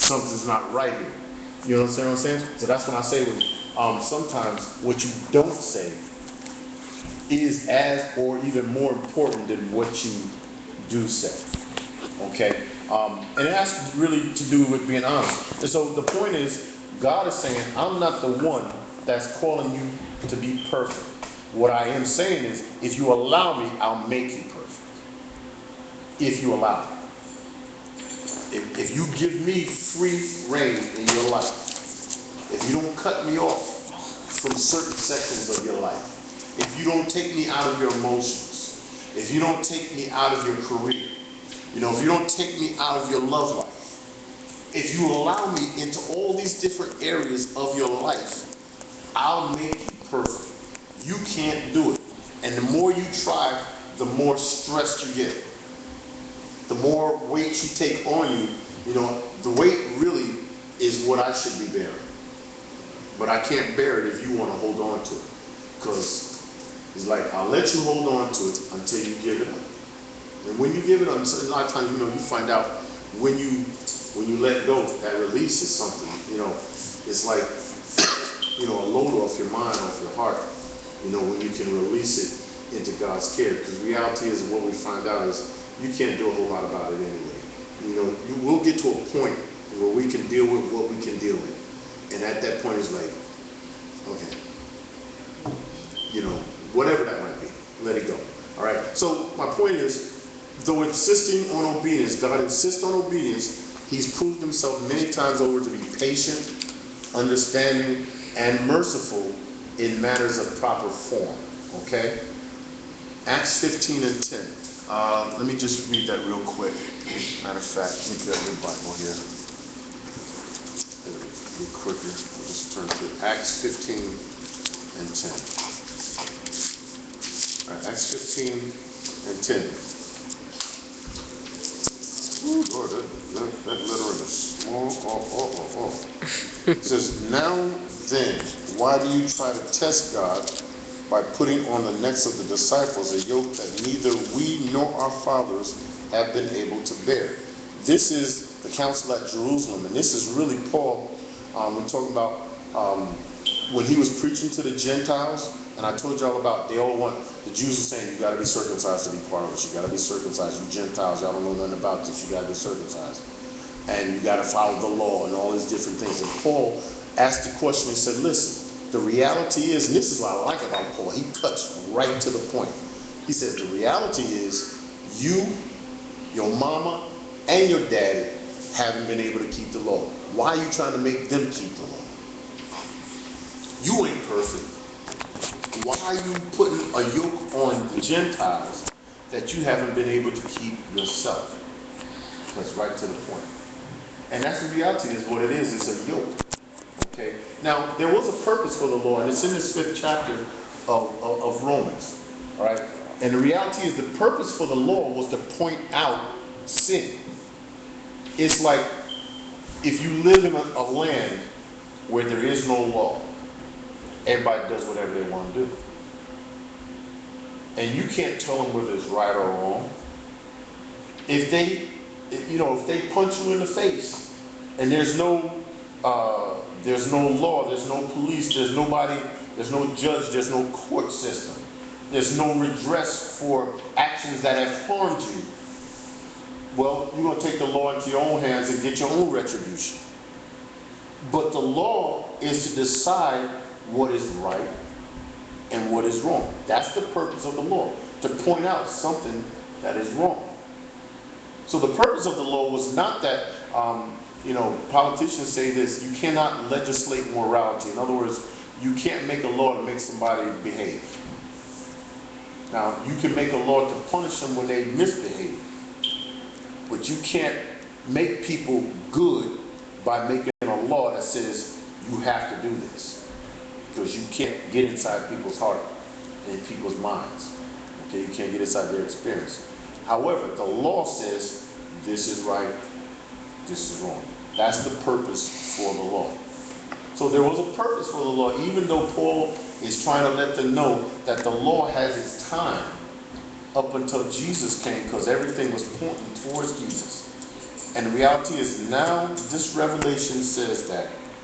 something's not right here. You know what I'm saying? So that's when I say sometimes what you don't say is as or even more important than what you do say. Okay? And it has really to do with being honest. And so the point is, God is saying, I'm not the one that's calling you to be perfect. What I am saying is, if you allow me, I'll make you perfect. If you allow me. If you give me free reign in your life, if you don't cut me off from certain sections of your life, if you don't take me out of your emotions, if you don't take me out of your career, if you don't take me out of your love life, if you allow me into all these different areas of your life, I'll make you perfect. You can't do it. And the more you try, the more stressed you get. The more weight you take on you, the weight really is what I should be bearing. But I can't bear it if you want to hold on to it. Because it's like, I'll let you hold on to it until you give it up. And when you give it up, a lot of times, you find out when you let go, that release is something, it's like, a load off your mind, off your heart, when you can release it into God's care. Because reality is, what we find out is, you can't do a whole lot about it anyway. We'll get to a point where we can deal with what we can deal with. And at that point, it's like, okay, whatever that might be, let it go. All right. So my point is, though insisting on obedience, God insists on obedience. He's proved himself many times over to be patient, understanding, and merciful in matters of proper form. Okay? Acts 15 and 10. Let me just read that real quick. Matter of fact, let me grab your Bible here. Be quicker. We'll just turn to Acts 15 and 10. All right, Acts 15 and 10. Ooh, Lord, that letter is small. It says, now then, why do you try to test God by putting on the necks of the disciples a yoke that neither we nor our fathers have been able to bear? This is the council at Jerusalem, and this is really Paul. We're talking about when he was preaching to the Gentiles, and I told y'all about, they all want, the Jews are saying, you got to be circumcised to be part of us. You got to be circumcised. You Gentiles, y'all don't know nothing about this. You got to be circumcised. And you got to follow the law and all these different things. And Paul asked the question and said, listen, the reality is, and this is what I like about Paul, he cuts right to the point. He says, the reality is, you, your mama, and your daddy haven't been able to keep the law. Why are you trying to make them keep the law? You ain't perfect. Why are you putting a yoke on the Gentiles that you haven't been able to keep yourself? That's right to the point. And that's the reality, is what it is. It's a yoke. Okay. Now, there was a purpose for the law, and it's in this 5th chapter of Romans. All right. And the reality is, the purpose for the law was to point out sin. It's like if you live in a land where there is no law, everybody does whatever they want to do. And you can't tell them whether it's right or wrong. If they punch you in the face and there's no law, there's no police, there's nobody, there's no judge, there's no court system, there's no redress for actions that have harmed you, well, you're going to take the law into your own hands and get your own retribution. But the law is to decide what is right and what is wrong. That's the purpose of the law, to point out something that is wrong. So the purpose of the law was not that, politicians say this, you cannot legislate morality. In other words, you can't make a law to make somebody behave. Now, you can make a law to punish them when they misbehave, but you can't make people good by making a law that says you have to do this, because you can't get inside people's heart and people's minds. Okay, you can't get inside their experience. However, the law says this is right, this is wrong. That's the purpose for the law. So there was a purpose for the law, even though Paul is trying to let them know that the law has its time up until Jesus came, because everything was pointing towards Jesus. And the reality is now this revelation says that